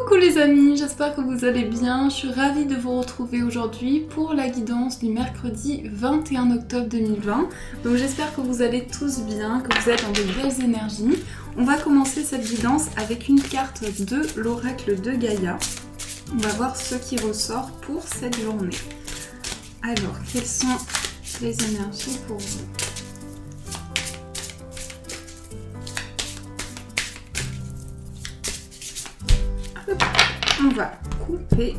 Coucou les amis, j'espère que vous allez bien. Je suis ravie de vous retrouver aujourd'hui pour la guidance du mercredi 21 octobre 2020. Donc j'espère que vous allez tous bien, que vous êtes dans de belles énergies. On va commencer cette guidance avec une carte de l'oracle de Gaïa. On va voir ce qui ressort pour cette journée. Alors, quelles sont les énergies pour vous ? On va couper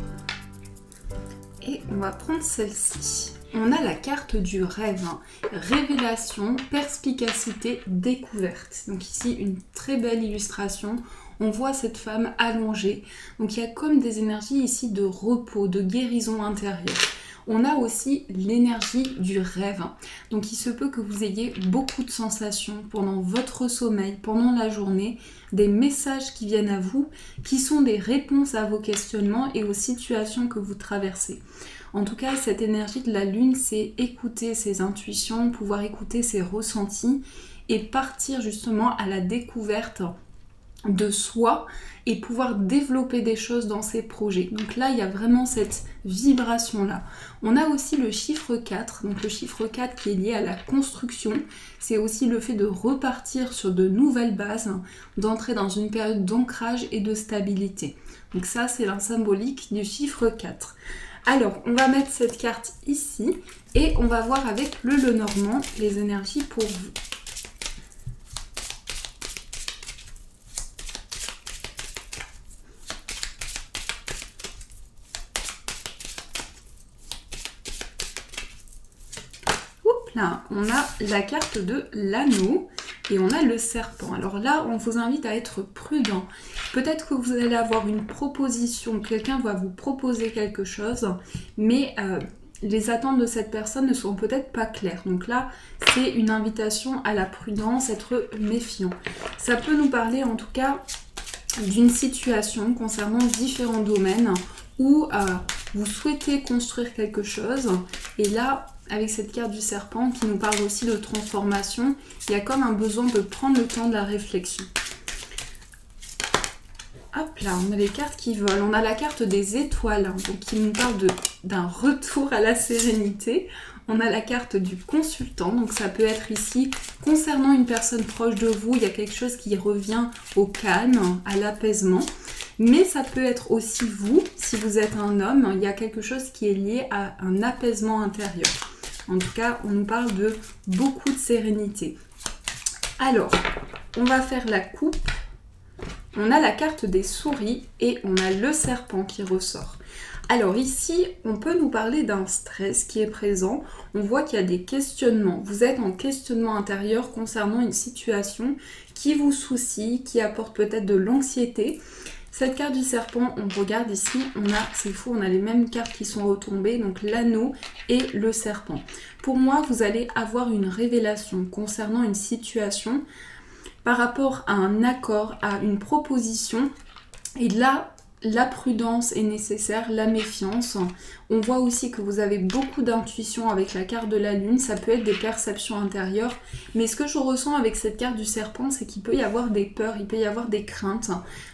et on va prendre celle-ci. On a la carte du rêve, révélation, perspicacité, découverte. Donc ici une très belle illustration. On voit cette femme allongée. Donc il y a comme des énergies ici de repos, de guérison intérieure. On a aussi l'énergie du rêve. Donc il se peut que vous ayez beaucoup de sensations pendant votre sommeil, pendant la journée, des messages qui viennent à vous, qui sont des réponses à vos questionnements et aux situations que vous traversez. En tout cas, cette énergie de la lune, c'est écouter ses intuitions, pouvoir écouter ses ressentis et partir justement à la découverte de soi et pouvoir développer des choses dans ses projets. Donc là, il y a vraiment cette vibration-là. On a aussi le chiffre 4, donc le chiffre 4 qui est lié à la construction. C'est aussi le fait de repartir sur de nouvelles bases, d'entrer dans une période d'ancrage et de stabilité. Donc ça, c'est la symbolique du chiffre 4. Alors, on va mettre cette carte ici et on va voir avec le Lenormand les énergies pour vous. Là, on a la carte de l'anneau et on a le serpent. Alors là, on vous invite à être prudent. Peut-être que vous allez avoir une proposition, quelqu'un va vous proposer quelque chose, mais les attentes de cette personne ne sont peut-être pas claires. Donc là, c'est une invitation à la prudence, être méfiant. Ça peut nous parler en tout cas d'une situation concernant différents domaines où vous souhaitez construire quelque chose et là, avec cette carte du serpent qui nous parle aussi de transformation, il y a comme un besoin de prendre le temps de la réflexion. Hop là, on a les cartes qui volent. On a la carte des étoiles, donc qui nous parle d'un retour à la sérénité. On a la carte du consultant, donc ça peut être ici, concernant une personne proche de vous, il y a quelque chose qui revient au calme, à l'apaisement. Mais ça peut être aussi vous, si vous êtes un homme, il y a quelque chose qui est lié à un apaisement intérieur. En tout cas, on nous parle de beaucoup de sérénité. Alors, on va faire la coupe. On a la carte des souris et on a le serpent qui ressort. Alors ici, on peut nous parler d'un stress qui est présent. On voit qu'il y a des questionnements. Vous êtes en questionnement intérieur concernant une situation qui vous soucie, qui apporte peut-être de l'anxiété. Cette carte du serpent, on regarde ici, c'est fou, on a les mêmes cartes qui sont retombées, donc l'anneau et le serpent. Pour moi, vous allez avoir une révélation concernant une situation par rapport à un accord, à une proposition. Et là, la prudence est nécessaire, la méfiance. On voit aussi que vous avez beaucoup d'intuition avec la carte de la lune. Ça peut être des perceptions intérieures. Mais ce que je ressens avec cette carte du serpent, c'est qu'il peut y avoir des peurs, il peut y avoir des craintes.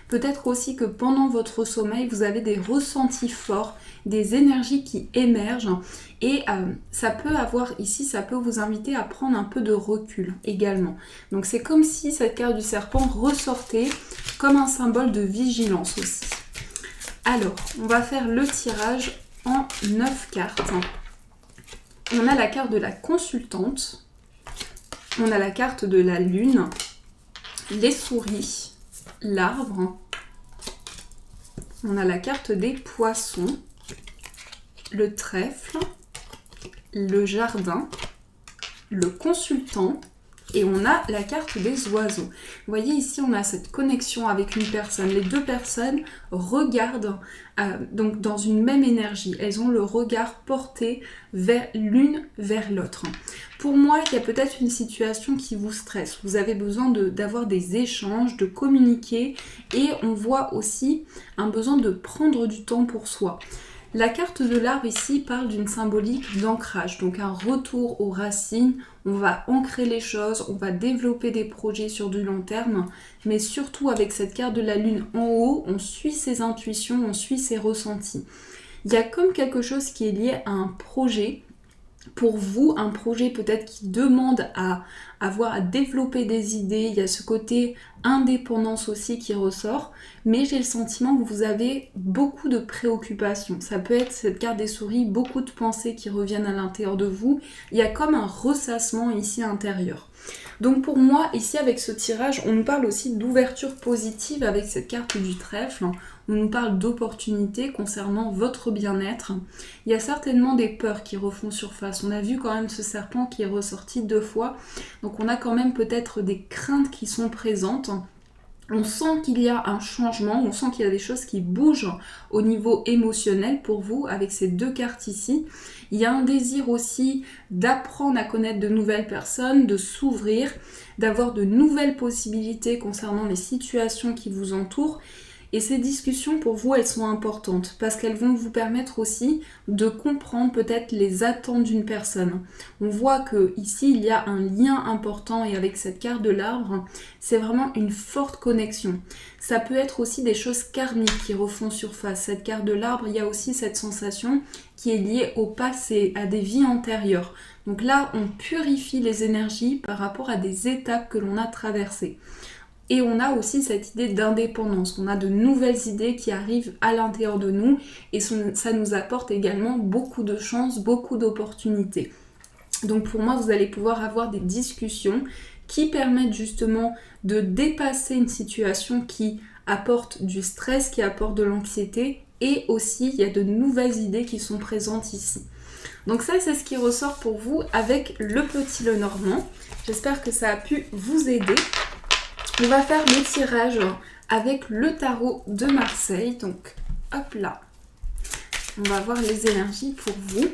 Peut-être aussi que pendant votre sommeil, vous avez des ressentis forts, des énergies qui émergent. Et ça peut vous inviter à prendre un peu de recul également. Donc c'est comme si cette carte du serpent ressortait comme un symbole de vigilance aussi. Alors, on va faire le tirage en 9 cartes. On a la carte de la consultante, on a la carte de la lune, les souris, l'arbre, on a la carte des poissons, le trèfle, le jardin, le consultant et on a la carte des oiseaux. Vous voyez ici, on a cette connexion avec une personne. Les deux personnes regardent donc dans une même énergie. Elles ont le regard porté vers l'une vers l'autre. Pour moi, il y a peut-être une situation qui vous stresse. Vous avez besoin d'avoir des échanges, de communiquer et on voit aussi un besoin de prendre du temps pour soi. La carte de l'arbre ici parle d'une symbolique d'ancrage, donc un retour aux racines. On va ancrer les choses, on va développer des projets sur du long terme, mais surtout avec cette carte de la lune en haut, on suit ses intuitions, on suit ses ressentis. Il y a comme quelque chose qui est lié à un projet. Pour vous, un projet peut-être qui demande à avoir à développer des idées, il y a ce côté indépendance aussi qui ressort, mais j'ai le sentiment que vous avez beaucoup de préoccupations. Ça peut être cette carte des souris, beaucoup de pensées qui reviennent à l'intérieur de vous. Il y a comme un ressassement ici intérieur. Donc pour moi, ici avec ce tirage, on nous parle aussi d'ouverture positive avec cette carte du trèfle. On nous parle d'opportunités concernant votre bien-être. Il y a certainement des peurs qui refont surface. On a vu quand même ce serpent qui est ressorti 2 fois. Donc on a quand même peut-être des craintes qui sont présentes. On sent qu'il y a un changement, on sent qu'il y a des choses qui bougent au niveau émotionnel pour vous avec ces 2 cartes ici. Il y a un désir aussi d'apprendre à connaître de nouvelles personnes, de s'ouvrir, d'avoir de nouvelles possibilités concernant les situations qui vous entourent. Et ces discussions, pour vous, elles sont importantes parce qu'elles vont vous permettre aussi de comprendre peut-être les attentes d'une personne. On voit que ici, il y a un lien important et avec cette carte de l'arbre, c'est vraiment une forte connexion. Ça peut être aussi des choses karmiques qui refont surface. Cette carte de l'arbre, il y a aussi cette sensation qui est liée au passé, à des vies antérieures. Donc là, on purifie les énergies par rapport à des étapes que l'on a traversées. Et on a aussi cette idée d'indépendance, on a de nouvelles idées qui arrivent à l'intérieur de nous et ça nous apporte également beaucoup de chance, beaucoup d'opportunités. Donc pour moi, vous allez pouvoir avoir des discussions qui permettent justement de dépasser une situation qui apporte du stress, qui apporte de l'anxiété et aussi il y a de nouvelles idées qui sont présentes ici. Donc ça, c'est ce qui ressort pour vous avec le petit Lenormand. J'espère que ça a pu vous aider. On va faire le tirage avec le tarot de Marseille. Donc, hop là. On va voir les énergies pour vous.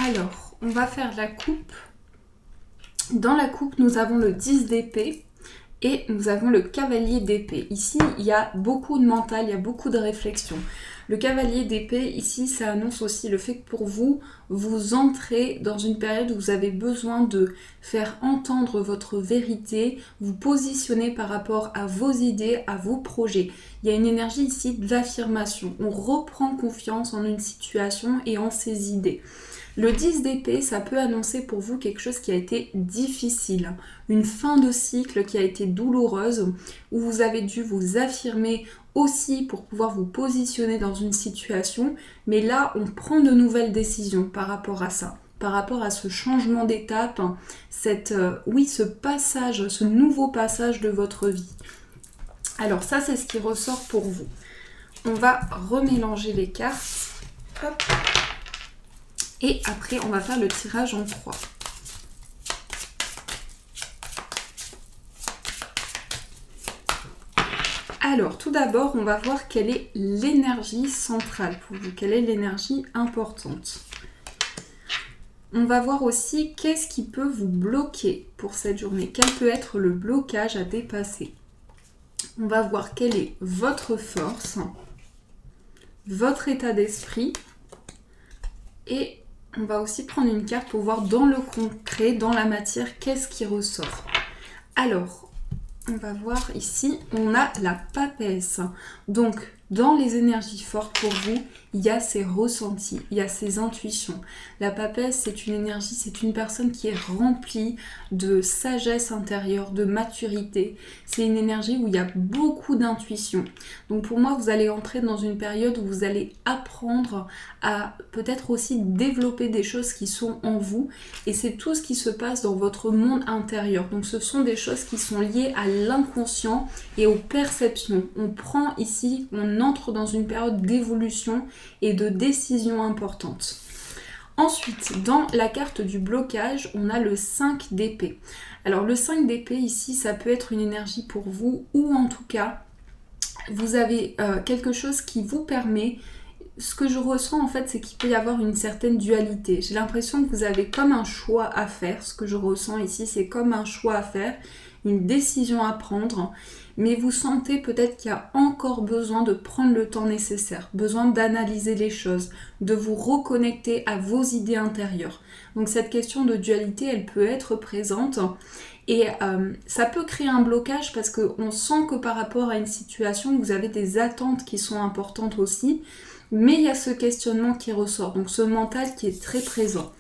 Alors, on va faire la coupe. Dans la coupe, nous avons le 10 d'épée et nous avons le cavalier d'épée. Ici, il y a beaucoup de mental, il y a beaucoup de réflexion. Le cavalier d'épée, ici, ça annonce aussi le fait que pour vous, vous entrez dans une période où vous avez besoin de faire entendre votre vérité, vous positionner par rapport à vos idées, à vos projets. Il y a une énergie ici d'affirmation. On reprend confiance en une situation et en ses idées. Le 10 d'épée, ça peut annoncer pour vous quelque chose qui a été difficile, une fin de cycle qui a été douloureuse, où vous avez dû vous affirmer aussi pour pouvoir vous positionner dans une situation, mais là, on prend de nouvelles décisions par rapport à ça, par rapport à ce changement d'étape, ce passage, ce nouveau passage de votre vie. Alors ça, c'est ce qui ressort pour vous. On va remélanger les cartes. Hop. Et après, on va faire le tirage en croix. Alors, tout d'abord, on va voir quelle est l'énergie centrale pour vous, quelle est l'énergie importante. On va voir aussi qu'est-ce qui peut vous bloquer pour cette journée, quel peut être le blocage à dépasser. On va voir quelle est votre force, votre état d'esprit et on va aussi prendre une carte pour voir dans le concret, dans la matière, qu'est-ce qui ressort. Alors, on va voir ici, on a la papesse. Donc, dans les énergies fortes pour vous, il y a ces ressentis, il y a ces intuitions. La papesse, c'est une énergie, c'est une personne qui est remplie de sagesse intérieure, de maturité. C'est une énergie où il y a beaucoup d'intuition. Donc pour moi, vous allez entrer dans une période où vous allez apprendre à peut-être aussi développer des choses qui sont en vous. Et c'est tout ce qui se passe dans votre monde intérieur. Donc ce sont des choses qui sont liées à l'inconscient et aux perceptions. On prend ici, on entre dans une période d'évolution et de décisions importantes. Ensuite, dans la carte du blocage, on a le 5 d'épée. Alors le 5 d'épée ici, ça peut être une énergie pour vous, ou en tout cas, vous avez quelque chose qui vous permet... Ce que je ressens en fait, c'est qu'il peut y avoir une certaine dualité. J'ai l'impression que vous avez comme un choix à faire. Ce que je ressens ici, c'est comme un choix à faire, une décision à prendre. Mais vous sentez peut-être qu'il y a encore besoin de prendre le temps nécessaire, besoin d'analyser les choses, de vous reconnecter à vos idées intérieures. Donc cette question de dualité, elle peut être présente. Et ça peut créer un blocage parce qu'on sent que par rapport à une situation, vous avez des attentes qui sont importantes aussi. Mais il y a ce questionnement qui ressort, donc ce mental qui est très présent.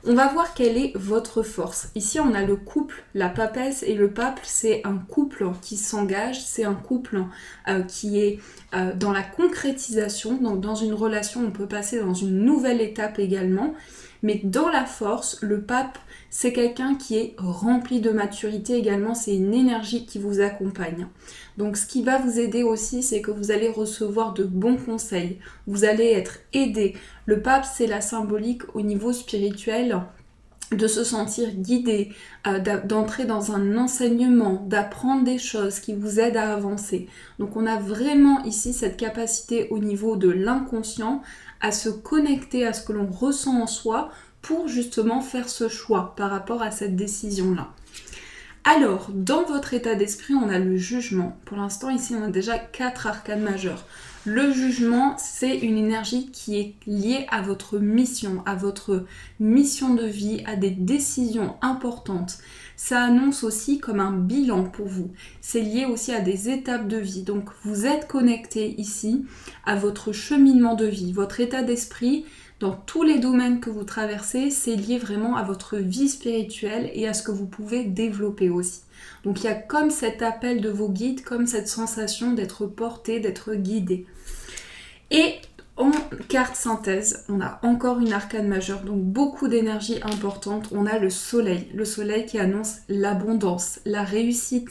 On va voir quelle est votre force. Ici, on a le couple, la papesse et le pape, c'est un couple qui s'engage, c'est un couple qui est dans la concrétisation. Donc dans une relation, on peut passer dans une nouvelle étape également. Mais dans la force, le pape, c'est quelqu'un qui est rempli de maturité également, c'est une énergie qui vous accompagne. Donc ce qui va vous aider aussi, c'est que vous allez recevoir de bons conseils, vous allez être aidé. Le pape, c'est la symbolique au niveau spirituel, de se sentir guidé, d'entrer dans un enseignement, d'apprendre des choses qui vous aident à avancer. Donc on a vraiment ici cette capacité au niveau de l'inconscient à se connecter à ce que l'on ressent en soi pour justement faire ce choix par rapport à cette décision-là. Alors, dans votre état d'esprit, on a le jugement. Pour l'instant, ici, on a déjà 4 arcanes majeures. Le jugement, c'est une énergie qui est liée à votre mission de vie, à des décisions importantes. Ça annonce aussi comme un bilan pour vous. C'est lié aussi à des étapes de vie. Donc, vous êtes connecté ici à votre cheminement de vie, votre état d'esprit. Dans tous les domaines que vous traversez, c'est lié vraiment à votre vie spirituelle et à ce que vous pouvez développer aussi. Donc il y a comme cet appel de vos guides, comme cette sensation d'être porté, d'être guidé. Et en carte synthèse, on a encore une arcane majeure, donc beaucoup d'énergie importante. On a le soleil qui annonce l'abondance, la réussite.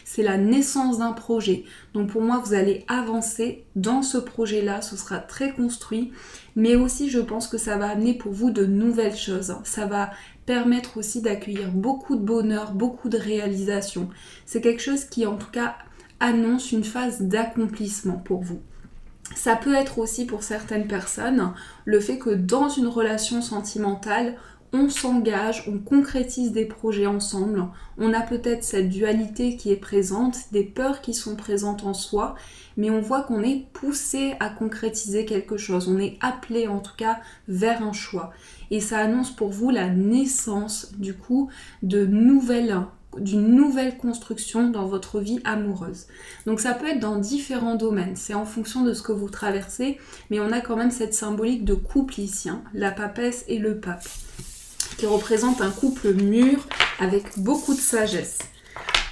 C'est la naissance d'un projet. Donc pour moi, vous allez avancer dans ce projet-là, ce sera très construit. Mais aussi, je pense que ça va amener pour vous de nouvelles choses. Ça va permettre aussi d'accueillir beaucoup de bonheur, beaucoup de réalisation. C'est quelque chose qui, en tout cas, annonce une phase d'accomplissement pour vous. Ça peut être aussi pour certaines personnes le fait que dans une relation sentimentale, on s'engage, on concrétise des projets ensemble, on a peut-être cette dualité qui est présente, des peurs qui sont présentes en soi, mais on voit qu'on est poussé à concrétiser quelque chose, on est appelé en tout cas vers un choix. Et ça annonce pour vous la naissance du coup d'une nouvelle construction dans votre vie amoureuse. Donc ça peut être dans différents domaines, c'est en fonction de ce que vous traversez, mais on a quand même cette symbolique de couple ici, la papesse et le pape, qui représente un couple mûr avec beaucoup de sagesse.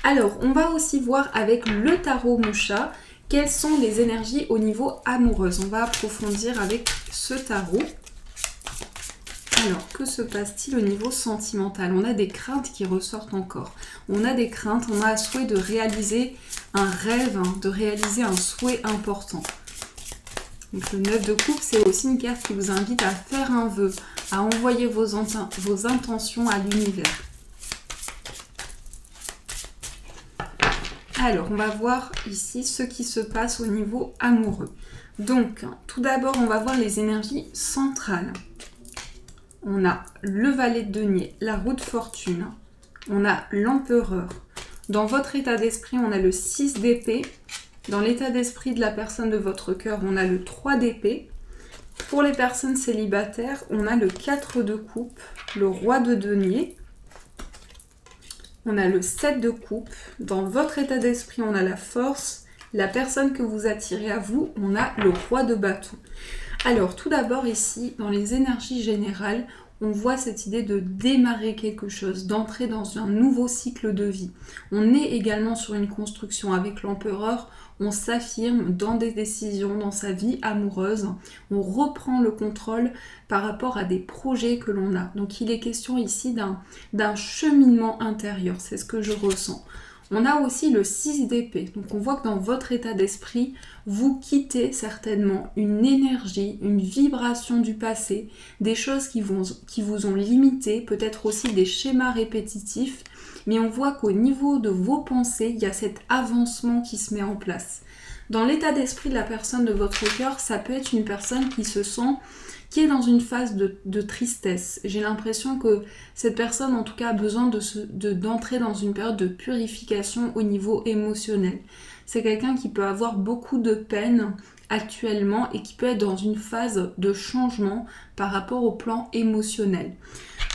Alors, on va aussi voir avec le tarot Musha quelles sont les énergies au niveau amoureuse. On va approfondir avec ce tarot. Alors, que se passe-t-il au niveau sentimental? On a des craintes qui ressortent encore. On a des craintes, on a un souhait de réaliser un rêve, de réaliser un souhait important. Donc le 9 de coupe, c'est aussi une carte qui vous invite à faire un vœu, à envoyer vos intentions à l'univers. Alors, on va voir ici ce qui se passe au niveau amoureux. Donc, tout d'abord, on va voir les énergies centrales. On a le valet de denier, la roue de fortune. On a l'empereur. Dans votre état d'esprit, on a le 6 d'épée. Dans l'état d'esprit de la personne de votre cœur, on a le 3 d'épée. Pour les personnes célibataires, on a le 4 de coupe, le roi de denier. On a le 7 de coupe. Dans votre état d'esprit, on a la force. La personne que vous attirez à vous, on a le roi de bâton. Alors, tout d'abord ici, dans les énergies générales, on voit cette idée de démarrer quelque chose, d'entrer dans un nouveau cycle de vie. On est également sur une construction avec l'empereur, on s'affirme dans des décisions, dans sa vie amoureuse, on reprend le contrôle par rapport à des projets que l'on a. Donc il est question ici d'un cheminement intérieur, c'est ce que je ressens. On a aussi le 6 d'épée. Donc on voit que dans votre état d'esprit, vous quittez certainement une énergie, une vibration du passé, des choses qui vous ont limité, peut-être aussi des schémas répétitifs. Mais on voit qu'au niveau de vos pensées, il y a cet avancement qui se met en place. Dans l'état d'esprit de la personne de votre cœur, ça peut être une personne qui est dans une phase de tristesse. J'ai l'impression que cette personne, en tout cas, a besoin d'entrer dans une période de purification au niveau émotionnel. C'est quelqu'un qui peut avoir beaucoup de peine actuellement et qui peut être dans une phase de changement par rapport au plan émotionnel.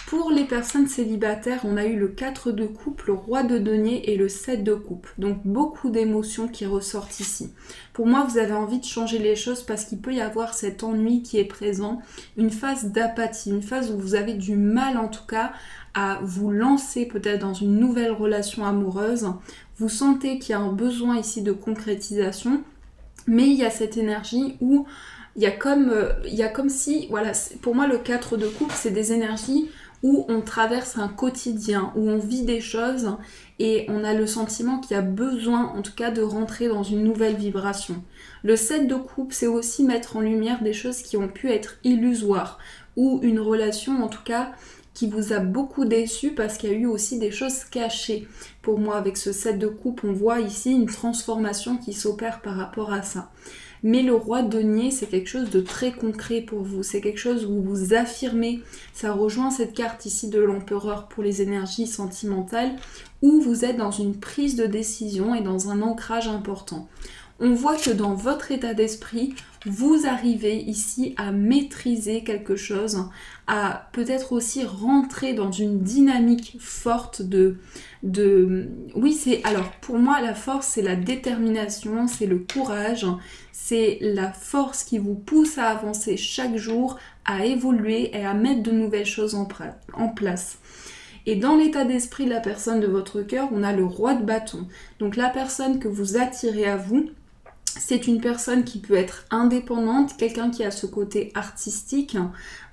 Pour les personnes célibataires, on a eu le 4 de coupe, le roi de denier et le 7 de coupe. Donc beaucoup d'émotions qui ressortent ici. Pour moi, vous avez envie de changer les choses parce qu'il peut y avoir cet ennui qui est présent, une phase d'apathie, une phase où vous avez du mal en tout cas à vous lancer peut-être dans une nouvelle relation amoureuse. Vous sentez qu'il y a un besoin ici de concrétisation, mais il y a cette énergie où il y a comme si, voilà, pour moi le 4 de coupe, c'est des énergies où on traverse un quotidien, où on vit des choses et on a le sentiment qu'il y a besoin en tout cas de rentrer dans une nouvelle vibration. Le 7 de coupe, c'est aussi mettre en lumière des choses qui ont pu être illusoires ou une relation en tout cas qui vous a beaucoup déçu parce qu'il y a eu aussi des choses cachées. Pour moi, avec ce 7 de coupe, on voit ici une transformation qui s'opère par rapport à ça. Mais le roi de denier, c'est quelque chose de très concret pour vous. C'est quelque chose où vous affirmez. Ça rejoint cette carte ici de l'empereur pour les énergies sentimentales, où vous êtes dans une prise de décision et dans un ancrage important. On voit que dans votre état d'esprit, vous arrivez ici à maîtriser quelque chose, à peut-être aussi rentrer dans une dynamique forte Oui, alors pour moi, la force, c'est la détermination, c'est le courage, c'est la force qui vous pousse à avancer chaque jour, à évoluer et à mettre de nouvelles choses en place. Et dans l'état d'esprit de la personne de votre cœur, on a le roi de bâton. Donc la personne que vous attirez à vous, c'est une personne qui peut être indépendante, quelqu'un qui a ce côté artistique,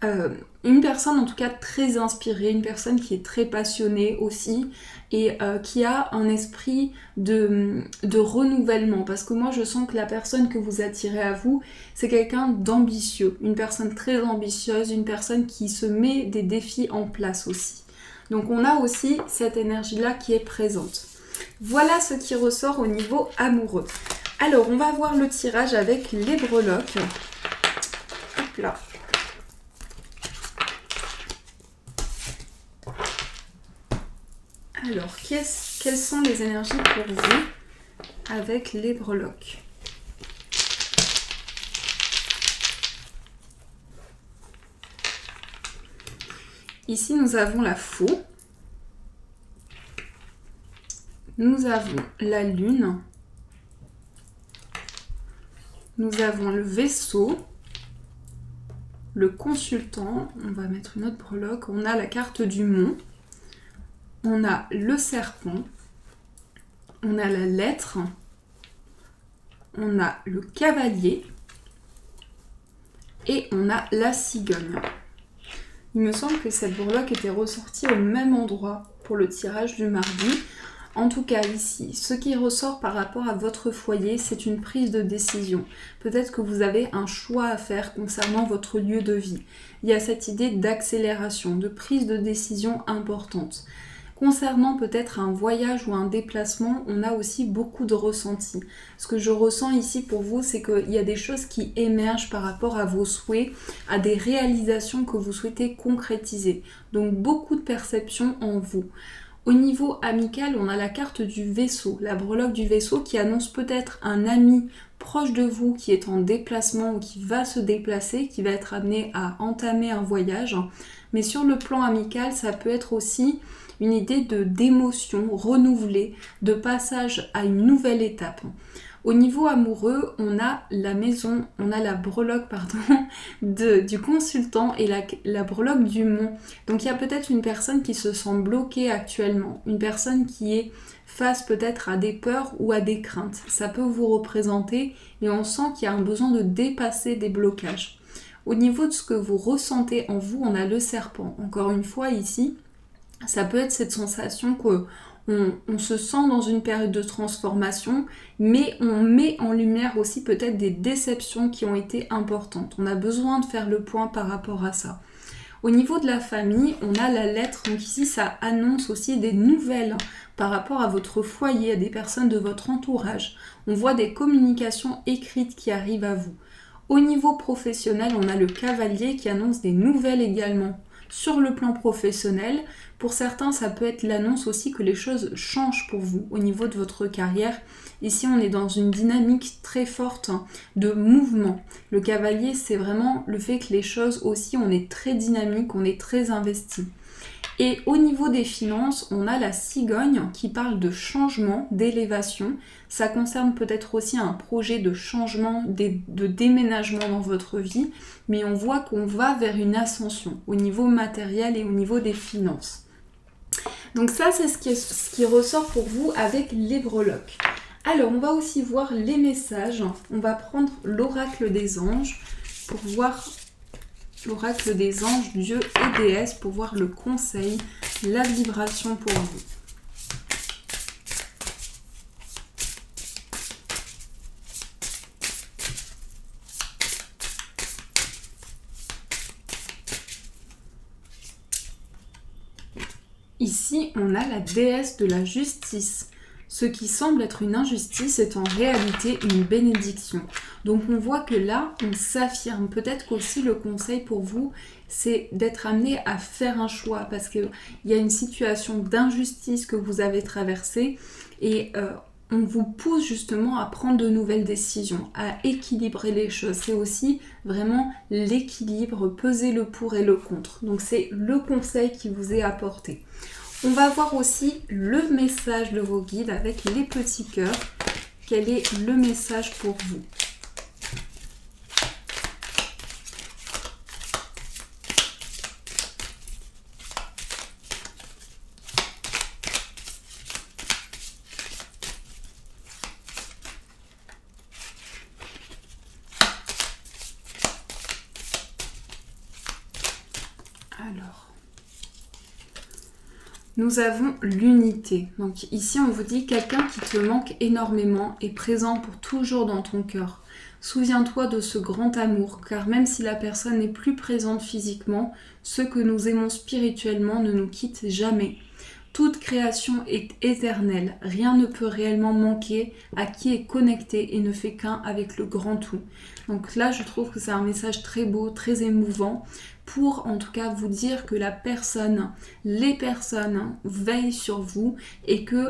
une personne en tout cas très inspirée, une personne qui est très passionnée aussi et qui a un esprit de renouvellement. Parce que moi je sens que la personne que vous attirez à vous, c'est quelqu'un d'ambitieux, une personne très ambitieuse, une personne qui se met des défis en place aussi. Donc on a aussi cette énergie-là qui est présente. Voilà ce qui ressort au niveau amoureux. Alors, on va voir le tirage avec les breloques. Hop là. Alors, quelles sont les énergies pour vous avec les breloques? Ici, nous avons la faux. Nous avons la lune. Nous avons le vaisseau, le consultant, on va mettre une autre breloque, on a la carte du mont, on a le serpent, on a la lettre, on a le cavalier et on a la cigogne. Il me semble que cette breloque était ressortie au même endroit pour le tirage du mardi. En tout cas ici, ce qui ressort par rapport à votre foyer, c'est une prise de décision. Peut-être que vous avez un choix à faire concernant votre lieu de vie. Il y a cette idée d'accélération, de prise de décision importante. Concernant peut-être un voyage ou un déplacement, on a aussi beaucoup de ressentis. Ce que je ressens ici pour vous, c'est qu'il y a des choses qui émergent par rapport à vos souhaits, à des réalisations que vous souhaitez concrétiser. Donc beaucoup de perceptions en vous. Au niveau amical, on a la carte du vaisseau, la breloque du vaisseau qui annonce peut-être un ami proche de vous qui est en déplacement ou qui va se déplacer, qui va être amené à entamer un voyage. Mais sur le plan amical, ça peut être aussi une idée d'émotion renouvelée, de passage à une nouvelle étape. Au niveau amoureux, on a la maison, on a la breloque du consultant et la breloque du mont. Donc il y a peut-être une personne qui se sent bloquée actuellement, une personne qui est face peut-être à des peurs ou à des craintes. Ça peut vous représenter et on sent qu'il y a un besoin de dépasser des blocages. Au niveau de ce que vous ressentez en vous, on a le serpent. Encore une fois ici, ça peut être cette sensation que on se sent dans une période de transformation, mais on met en lumière aussi peut-être des déceptions qui ont été importantes. On a besoin de faire le point par rapport à ça. Au niveau de la famille, on a la lettre, donc ici ça annonce aussi des nouvelles par rapport à votre foyer, à des personnes de votre entourage. On voit des communications écrites qui arrivent à vous. Au niveau professionnel, on a le cavalier qui annonce des nouvelles également. Sur le plan professionnel, pour certains, ça peut être l'annonce aussi que les choses changent pour vous au niveau de votre carrière. Ici, on est dans une dynamique très forte de mouvement. Le cavalier, c'est vraiment le fait que les choses aussi, on est très dynamique, on est très investi. Et au niveau des finances, on a la cigogne qui parle de changement, d'élévation. Ça concerne peut-être aussi un projet de changement, de déménagement dans votre vie, mais on voit qu'on va vers une ascension au niveau matériel et au niveau des finances. Donc ça, c'est ce qui ressort pour vous avec les breloques. Alors, on va aussi voir les messages. On va prendre l'oracle des anges pour voir l'oracle des anges, dieux et déesses pour voir le conseil, la vibration pour vous. Ici, on a la déesse de la justice. Ce qui semble être une injustice est en réalité une bénédiction. Donc on voit que là, on s'affirme. Peut-être qu'aussi le conseil pour vous, c'est d'être amené à faire un choix parce qu'il y a une situation d'injustice que vous avez traversée et on vous pousse justement à prendre de nouvelles décisions, à équilibrer les choses. C'est aussi vraiment l'équilibre, peser le pour et le contre. Donc c'est le conseil qui vous est apporté. On va voir aussi le message de vos guides avec les petits cœurs. Quel est le message pour vous ? Alors... Nous avons l'unité. Donc ici, on vous dit quelqu'un qui te manque énormément est présent pour toujours dans ton cœur. Souviens-toi de ce grand amour, car même si la personne n'est plus présente physiquement, ce que nous aimons spirituellement ne nous quitte jamais. Toute création est éternelle, rien ne peut réellement manquer à qui est connecté et ne fait qu'un avec le grand tout. Donc là, je trouve que c'est un message très beau, très émouvant, pour en tout cas vous dire que les personnes veillent sur vous et que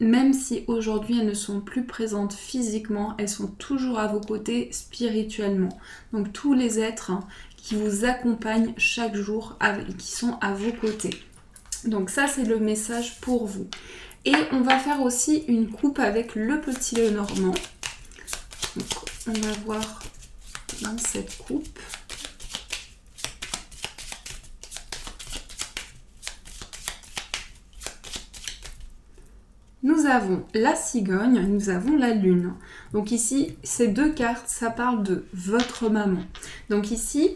même si aujourd'hui elles ne sont plus présentes physiquement, elles sont toujours à vos côtés spirituellement. Donc tous les êtres qui vous accompagnent chaque jour, qui sont à vos côtés. Donc ça, c'est le message pour vous. Et on va faire aussi une coupe avec le petit Lenormand. Donc on va voir dans cette coupe. Nous avons la cigogne, nous avons la lune. Donc ici, ces deux cartes, ça parle de votre maman. Donc ici,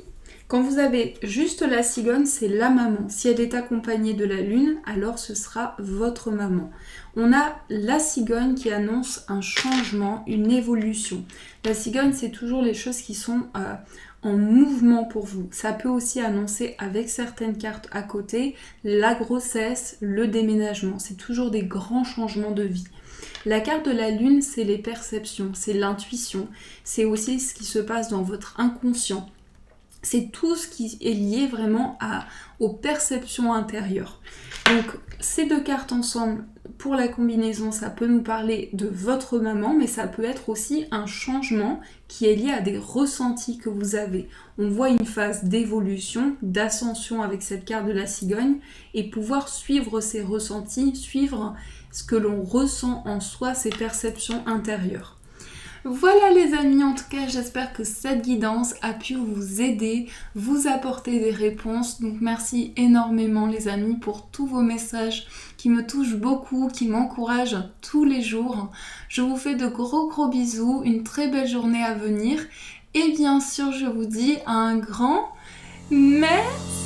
quand vous avez juste la cigogne, c'est la maman. Si elle est accompagnée de la lune, alors ce sera votre maman. On a la cigogne qui annonce un changement, une évolution. La cigogne, c'est toujours les choses qui sont en mouvement pour vous. Ça peut aussi annoncer avec certaines cartes à côté la grossesse, le déménagement. C'est toujours des grands changements de vie. La carte de la lune, c'est les perceptions, c'est l'intuition. C'est aussi ce qui se passe dans votre inconscient. C'est tout ce qui est lié vraiment aux perceptions intérieures. Donc ces deux cartes ensemble, pour la combinaison, ça peut nous parler de votre maman, mais ça peut être aussi un changement qui est lié à des ressentis que vous avez. On voit une phase d'évolution, d'ascension avec cette carte de la cigogne, et pouvoir suivre ces ressentis, suivre ce que l'on ressent en soi, ces perceptions intérieures. Voilà les amis, en tout cas j'espère que cette guidance a pu vous aider, vous apporter des réponses. Donc merci énormément les amis pour tous vos messages qui me touchent beaucoup, qui m'encouragent tous les jours. Je vous fais de gros bisous, une très belle journée à venir et bien sûr je vous dis un grand merci.